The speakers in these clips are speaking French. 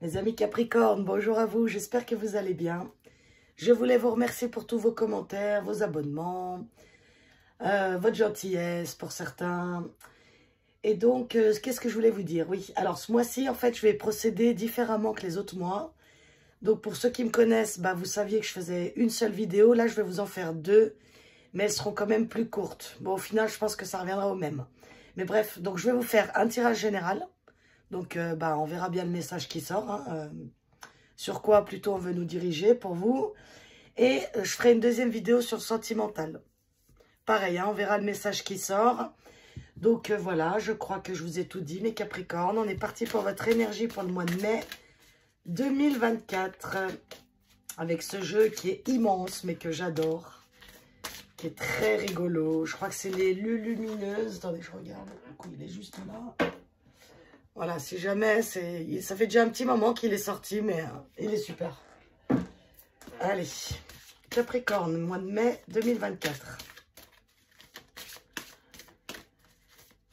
Mes amis Capricorne, bonjour à vous, j'espère que vous allez bien. Je voulais vous remercier pour tous vos commentaires, vos abonnements, votre gentillesse pour certains. Et donc, qu'est-ce que je voulais vous dire? Oui, alors ce mois-ci, en fait, je vais procéder différemment que les autres mois. Donc, pour ceux qui me connaissent, bah, vous saviez que je faisais une seule vidéo. Là, je vais vous en faire deux, mais elles seront quand même plus courtes. Bon, au final, je pense que ça reviendra au même. Mais bref, donc je vais vous faire un tirage général. Donc, bah, on verra bien le message qui sort. Hein, sur quoi, plutôt, on veut nous diriger pour vous. Et je ferai une deuxième vidéo sur le sentimental. Pareil, hein, on verra le message qui sort. Donc, voilà, je crois que je vous ai tout dit, mes Capricornes. On est parti pour votre énergie pour le mois de mai 2024. Avec ce jeu qui est immense, mais que j'adore. Qui est très rigolo. Je crois que c'est les lumineuses. Attendez, je regarde. Du coup, il est juste là. Voilà, si jamais, ça fait déjà un petit moment qu'il est sorti, mais il est super. Allez, Capricorne, mois de mai 2024.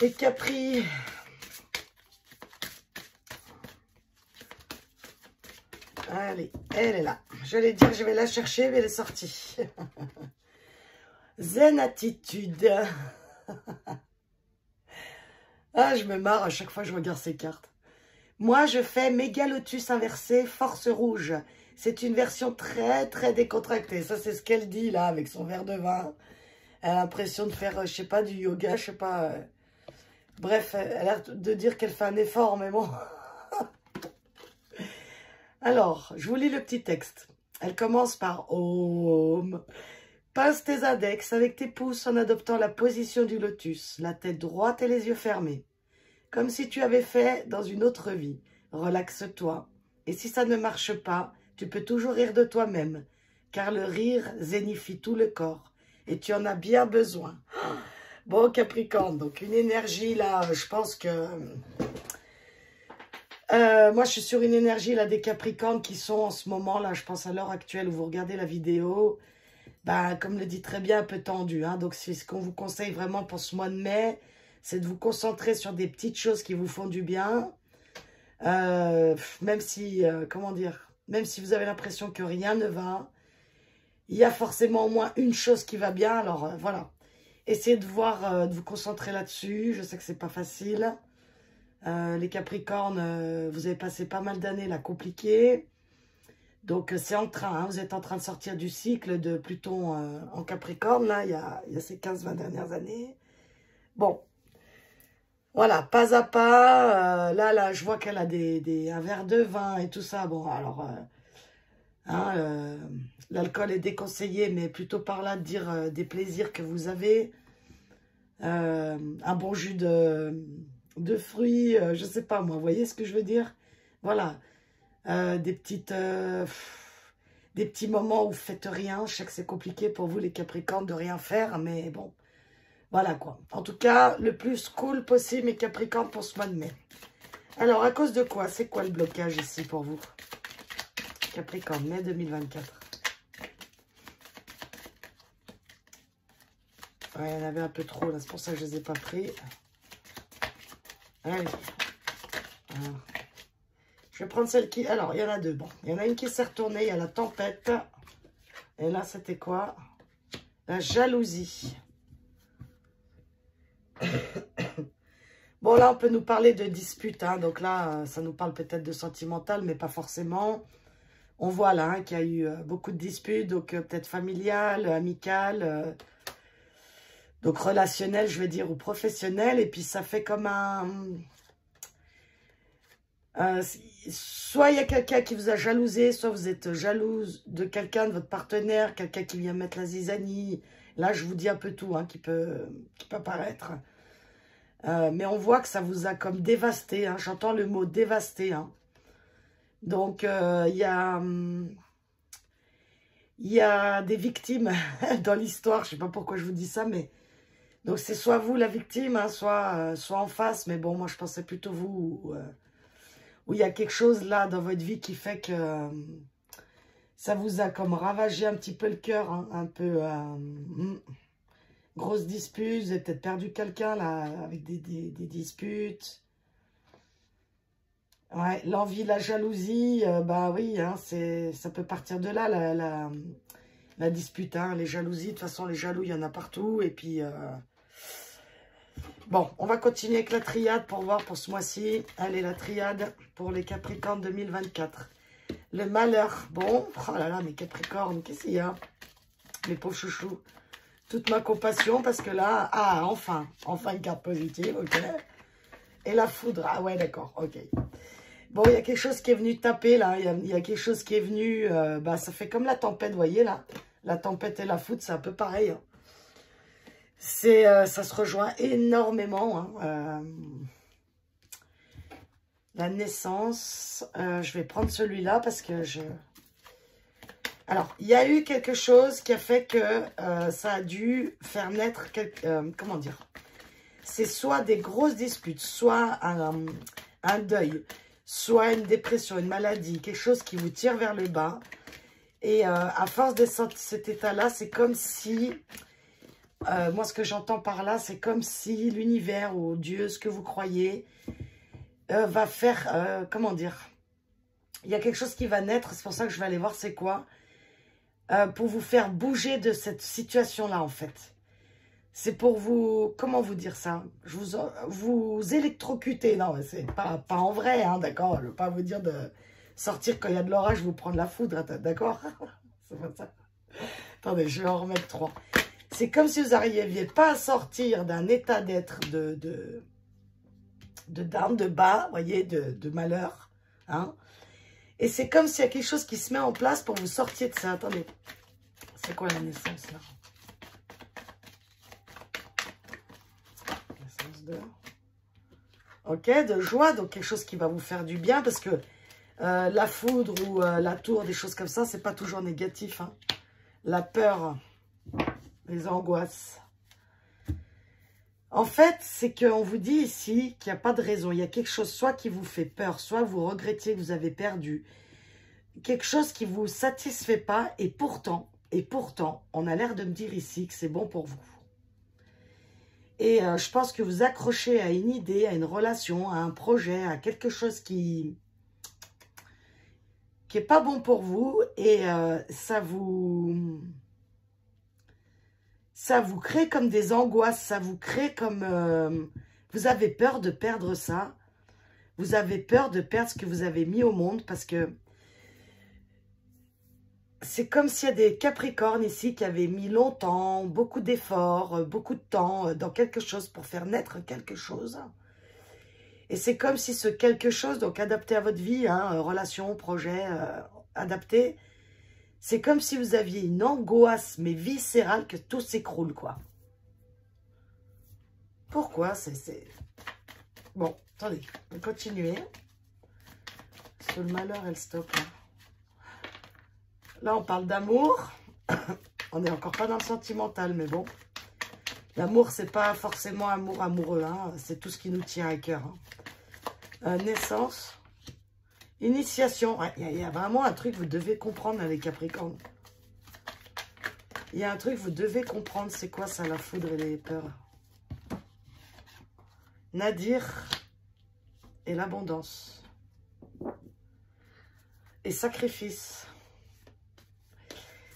Et Capri, allez, elle est là. J'allais dire que je vais la chercher, mais elle est sortie. Zen attitude. Ah, je me marre à chaque fois que je regarde ces cartes. Moi, je fais méga lotus inversé, force rouge. C'est une version très, très décontractée. Ça, c'est ce qu'elle dit, là, avec son verre de vin. Elle a l'impression de faire, je sais pas, du yoga, je sais pas. Bref, elle a l'air de dire qu'elle fait un effort, mais bon. Alors, je vous lis le petit texte. Elle commence par « Om ». Pince tes index avec tes pouces en adoptant la position du lotus, la tête droite et les yeux fermés. Comme si tu avais fait dans une autre vie. Relaxe-toi. Et si ça ne marche pas, tu peux toujours rire de toi-même, car le rire zénifie tout le corps. Et tu en as bien besoin. Bon, Capricorne, donc une énergie là, je pense que... moi, je suis sur une énergie là des Capricornes qui sont en ce moment là, je pense à l'heure actuelle où vous regardez la vidéo, bah, comme le dit très bien, un peu tendu. Hein, donc, c'est ce qu'on vous conseille vraiment pour ce mois de mai, c'est de vous concentrer sur des petites choses qui vous font du bien. Même si, comment dire, même si vous avez l'impression que rien ne va, il y a forcément au moins une chose qui va bien. Alors, voilà. Essayez de voir, de vous concentrer là-dessus. Je sais que c'est pas facile. Les Capricornes, vous avez passé pas mal d'années là compliquées. Donc, c'est en train, hein, vous êtes en train de sortir du cycle de Pluton en Capricorne, là, il y a ces 15-20 dernières années. Bon, voilà, pas à pas, là, je vois qu'elle a un verre de vin et tout ça. Bon, alors, hein, l'alcool est déconseillé, mais plutôt par là de dire des plaisirs que vous avez. Un bon jus de fruits, je sais pas moi, vous voyez ce que je veux dire? Voilà. Des petits moments où vous faites rien. Je sais que c'est compliqué pour vous les Capricornes de rien faire, mais bon, voilà quoi. En tout cas, le plus cool possible mes Capricornes pour ce mois de mai. Alors, à cause de quoi? C'est quoi le blocage ici pour vous? Capricorne, mai 2024. Ouais, il y en avait un peu trop là, c'est pour ça que je ne les ai pas pris. Allez. Alors. Je vais prendre celle qui... Alors, il y en a deux. Bon, il y en a une qui s'est retournée. Il y a la tempête. Et là, c'était quoi? La jalousie. Bon, là, on peut nous parler de dispute. Hein. Donc là, ça nous parle peut-être de sentimental, mais pas forcément. On voit là hein, qu'il y a eu beaucoup de disputes. Donc, peut-être familiales, amicales. Donc, relationnelles, je veux dire, ou professionnelles. Et puis, ça fait comme un... soit il y a quelqu'un qui vous a jalousé, soit vous êtes jalouse de quelqu'un, de votre partenaire, quelqu'un qui vient mettre la zizanie. Là, je vous dis un peu tout hein, qui peut apparaître. Mais on voit que ça vous a comme dévasté. Hein, j'entends le mot dévasté. Hein. Donc, il y a des victimes dans l'histoire. Je ne sais pas pourquoi je vous dis ça, mais... Donc, c'est soit vous la victime, hein, soit en face. Mais bon, moi, je pensais plutôt vous... où il y a quelque chose là dans votre vie qui fait que ça vous a comme ravagé un petit peu le cœur, hein, un peu grosse dispute, vous avez peut-être perdu quelqu'un là avec des disputes. Ouais, l'envie, la jalousie, bah oui, hein, ça peut partir de là, la dispute, hein, les jalousies. De toute façon, les jaloux, il y en a partout. Et puis, bon, on va continuer avec la triade pour voir pour ce mois-ci. Allez, la triade pour les Capricornes 2024. Le malheur. Bon, oh là là, mes Capricornes, qu'est-ce qu'il y a? Mes pauvres chouchous. Toute ma compassion parce que là, ah, enfin une carte positive, ok. Et la foudre, ah ouais, d'accord, ok. Bon, il y a quelque chose qui est venu taper, là. Il y a quelque chose qui est venu, bah, ça fait comme la tempête, vous voyez, là. La tempête et la foudre, c'est un peu pareil, hein. Ça se rejoint énormément, hein. La naissance, je vais prendre celui-là parce que Alors, il y a eu quelque chose qui a fait que ça a dû faire naître, comment dire, c'est soit des grosses disputes, soit un deuil, soit une dépression, une maladie, quelque chose qui vous tire vers le bas. Et à force de cet état-là, c'est comme si, moi ce que j'entends par là, c'est comme si l'univers ou Dieu, ce que vous croyez, va faire, comment dire, il y a quelque chose qui va naître, c'est pour ça que je vais aller voir c'est quoi, pour vous faire bouger de cette situation-là en fait. C'est pour vous, comment vous dire ça? Vous électrocuter. Non, c'est pas en vrai, hein, d'accord? Je ne veux pas vous dire de sortir quand il y a de l'orage, vous prendre la foudre, d'accord? C'est pas ça. Attendez, je vais en remettre 3. C'est comme si vous n'arriviez pas à sortir d'un état d'être de down, de bas, vous voyez, de malheur, hein? Et c'est comme s'il y a quelque chose qui se met en place pour vous sortir de ça. Attendez, c'est quoi la naissance, là? Ok, de joie, donc quelque chose qui va vous faire du bien, parce que la foudre ou la tour, des choses comme ça, c'est pas toujours négatif, hein. La peur, les angoisses. En fait, c'est qu'on vous dit ici qu'il n'y a pas de raison. Il y a quelque chose soit qui vous fait peur, soit vous regrettez que vous avez perdu. Quelque chose qui ne vous satisfait pas, et pourtant, on a l'air de me dire ici que c'est bon pour vous. Et je pense que vous accrochez à une idée, à une relation, à un projet, à quelque chose qui n'est pas bon pour vous. Et ça vous crée comme des angoisses, ça vous crée comme... vous avez peur de perdre ça. Vous avez peur de perdre ce que vous avez mis au monde parce que c'est comme s'il y a des Capricornes ici qui avaient mis longtemps, beaucoup d'efforts, beaucoup de temps dans quelque chose pour faire naître quelque chose. Et c'est comme si ce quelque chose, donc adapté à votre vie, hein, relation, projet, adapté, c'est comme si vous aviez une angoisse, mais viscérale, que tout s'écroule, quoi. Pourquoi? Bon, attendez, on va continuer. Sur le malheur, elle stoppe, hein. Là, on parle d'amour. On n'est encore pas dans le sentimental, mais bon. L'amour, c'est pas forcément amoureux, hein. C'est tout ce qui nous tient à cœur, hein. Naissance. Initiation. Il y a vraiment un truc que vous devez comprendre, les Capricornes. Il y a un truc que vous devez comprendre. C'est quoi ça, la foudre et les peurs? Nadir et l'abondance. Et sacrifice.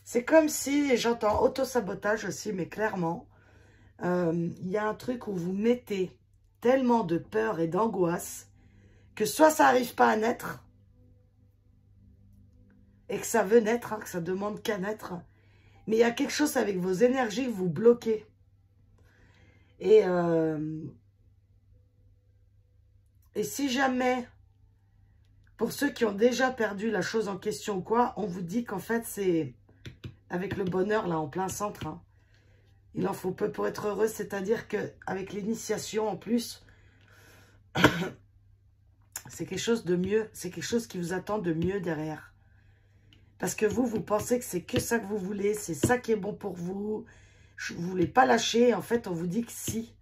C'est comme si, j'entends auto-sabotage aussi, mais clairement, il y a un truc où vous mettez tellement de peur et d'angoisse que soit ça n'arrive pas à naître, et que ça veut naître, hein, que ça demande qu'à naître, mais il y a quelque chose avec vos énergies que vous bloquez. Et si jamais, pour ceux qui ont déjà perdu la chose en question ou quoi, on vous dit qu'en fait c'est... avec le bonheur, là, en plein centre, hein. Il en faut peu pour être heureux, c'est-à-dire qu'avec l'initiation, en plus, c'est quelque chose de mieux, c'est quelque chose qui vous attend de mieux derrière. Parce que vous pensez que c'est que ça que vous voulez, c'est ça qui est bon pour vous, vous ne voulez pas lâcher, en fait, on vous dit que si,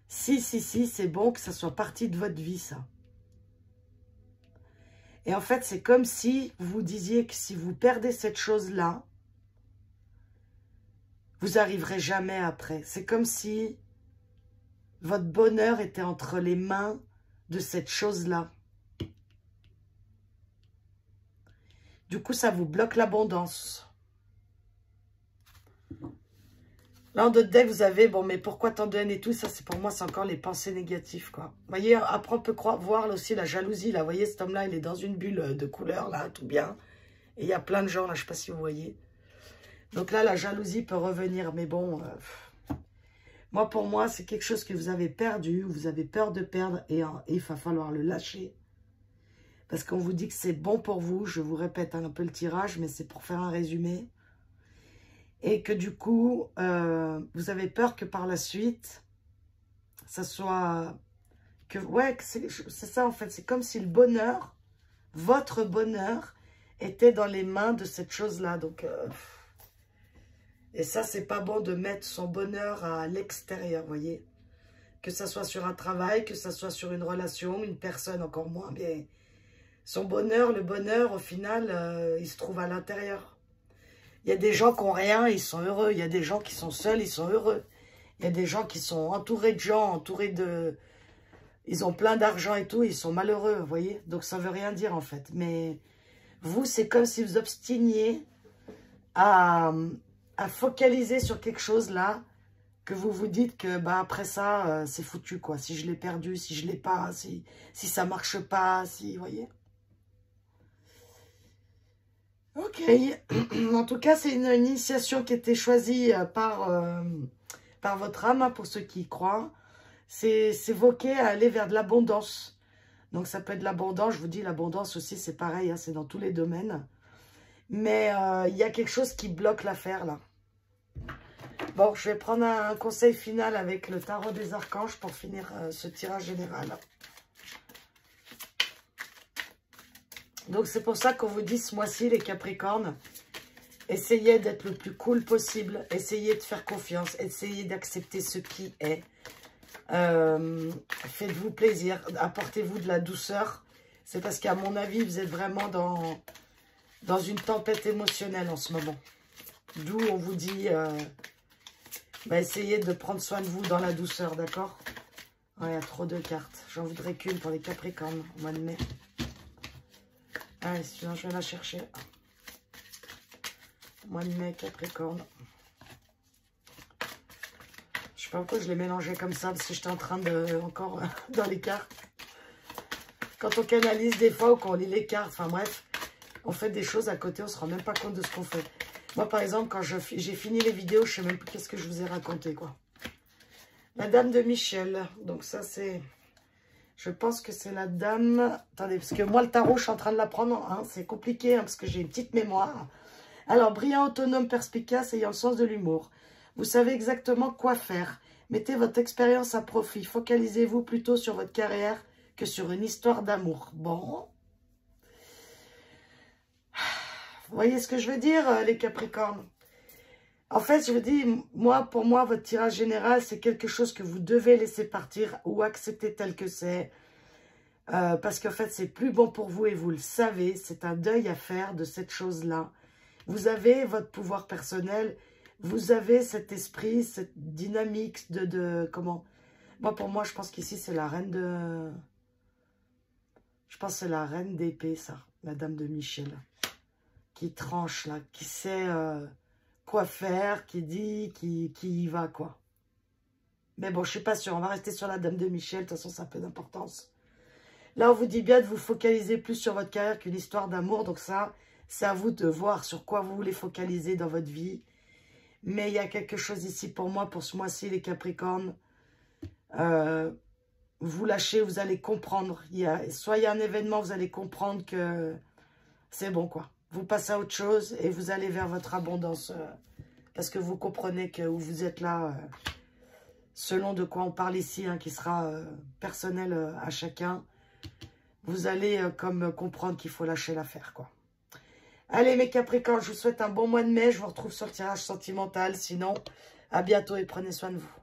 c'est bon que ça soit partie de votre vie, ça. Et en fait, c'est comme si vous disiez que si vous perdez cette chose-là, vous n'arriverez jamais après. C'est comme si votre bonheur était entre les mains de cette chose-là. Du coup, ça vous bloque l'abondance. Là, en d'autres decks, vous avez, bon, mais pourquoi tant de haine et tout, ça, c'est pour moi, c'est encore les pensées négatives, quoi. Vous voyez, après, on peut voir là, aussi la jalousie, là. Vous voyez, cet homme-là, il est dans une bulle de couleur, là, tout bien. Et il y a plein de gens, là, je ne sais pas si vous voyez. Donc là, la jalousie peut revenir, mais bon, moi, pour moi, c'est quelque chose que vous avez perdu, vous avez peur de perdre, et il va falloir le lâcher. Parce qu'on vous dit que c'est bon pour vous, je vous répète un peu le tirage, mais c'est pour faire un résumé. Et que du coup, vous avez peur que par la suite, ça soit... ouais, c'est ça en fait, c'est comme si le bonheur, votre bonheur, était dans les mains de cette chose-là. Donc, et ça, c'est pas bon de mettre son bonheur à l'extérieur, vous voyez. Que ça soit sur un travail, que ça soit sur une relation, une personne encore moins, mais son bonheur, le bonheur, au final, il se trouve à l'intérieur. Il y a des gens qui n'ont rien, ils sont heureux. Il y a des gens qui sont seuls, ils sont heureux. Il y a des gens qui sont entourés de gens, entourés de... Ils ont plein d'argent et tout, ils sont malheureux, vous voyez. Donc ça ne veut rien dire en fait. Mais vous, c'est comme si vous obstiniez à focaliser sur quelque chose là, que vous vous dites que bah, après ça, c'est foutu quoi. Si je l'ai perdu, si je ne l'ai pas, si ça ne marche pas, si, vous voyez. Ok, en tout cas, c'est une initiation qui a été choisie par votre âme, hein, pour ceux qui y croient. C'est voquer à aller vers de l'abondance. Donc, ça peut être l'abondance, je vous dis, l'abondance aussi, c'est pareil, hein, c'est dans tous les domaines. Mais il y a quelque chose qui bloque l'affaire, là. Bon, je vais prendre un conseil final avec le tarot des archanges pour finir ce tirage général. Donc, c'est pour ça qu'on vous dit ce mois-ci, les Capricornes, essayez d'être le plus cool possible, essayez de faire confiance, essayez d'accepter ce qui est. Faites-vous plaisir, apportez-vous de la douceur. C'est parce qu'à mon avis, vous êtes vraiment dans une tempête émotionnelle en ce moment. D'où on vous dit, bah, essayez de prendre soin de vous dans la douceur, d'accord? Ouais, il y a trop de cartes. J'en voudrais qu'une pour les Capricornes au mois de mai. Allez, sinon je vais la chercher. Mois de mai, Capricorne. Je sais pas pourquoi je l'ai mélangé comme ça, parce que j'étais en train de... encore dans les cartes. Quand on canalise des fois ou qu'on lit les cartes, enfin bref, on fait des choses à côté, on se rend même pas compte de ce qu'on fait. Moi par exemple, quand j'ai fini les vidéos, je sais même plus qu'est-ce que je vous ai raconté, quoi. La dame de Michel, donc ça c'est... Je pense que c'est la dame... Attendez, parce que moi, le tarot, je suis en train de l'apprendre. Hein, c'est compliqué, hein, parce que j'ai une petite mémoire. Alors, brillant, autonome, perspicace, ayant le sens de l'humour. Vous savez exactement quoi faire. Mettez votre expérience à profit. Focalisez-vous plutôt sur votre carrière que sur une histoire d'amour. Bon. Vous voyez ce que je veux dire, les Capricornes? En fait, je vous dis, moi, pour moi, votre tirage général, c'est quelque chose que vous devez laisser partir ou accepter tel que c'est. Parce qu'en fait, c'est plus bon pour vous et vous le savez. C'est un deuil à faire de cette chose-là. Vous avez votre pouvoir personnel. Vous avez cet esprit, cette dynamique comment... Moi, pour moi, je pense qu'ici, c'est la reine de... Je pense que c'est la reine d'épée, ça. La dame de Michel. Qui tranche, là. Qui sait... quoi faire, qui dit, qui y va, quoi. Mais bon, je suis pas sûre. On va rester sur la dame de Michel. De toute façon, ça a peu d'importance. Là, on vous dit bien de vous focaliser plus sur votre carrière qu'une histoire d'amour. Donc ça, c'est à vous de voir sur quoi vous voulez focaliser dans votre vie. Mais il y a quelque chose ici pour moi, pour ce mois-ci, les Capricornes. Vous lâchez, vous allez comprendre. Soit il y a un événement, vous allez comprendre que c'est bon, quoi. Vous passez à autre chose et vous allez vers votre abondance. Parce que vous comprenez que vous êtes là, selon de quoi on parle ici, hein, qui sera personnel à chacun. Vous allez comme comprendre qu'il faut lâcher l'affaire, quoi. Allez, mes Capricornes, je vous souhaite un bon mois de mai. Je vous retrouve sur le tirage sentimental. Sinon, à bientôt et prenez soin de vous.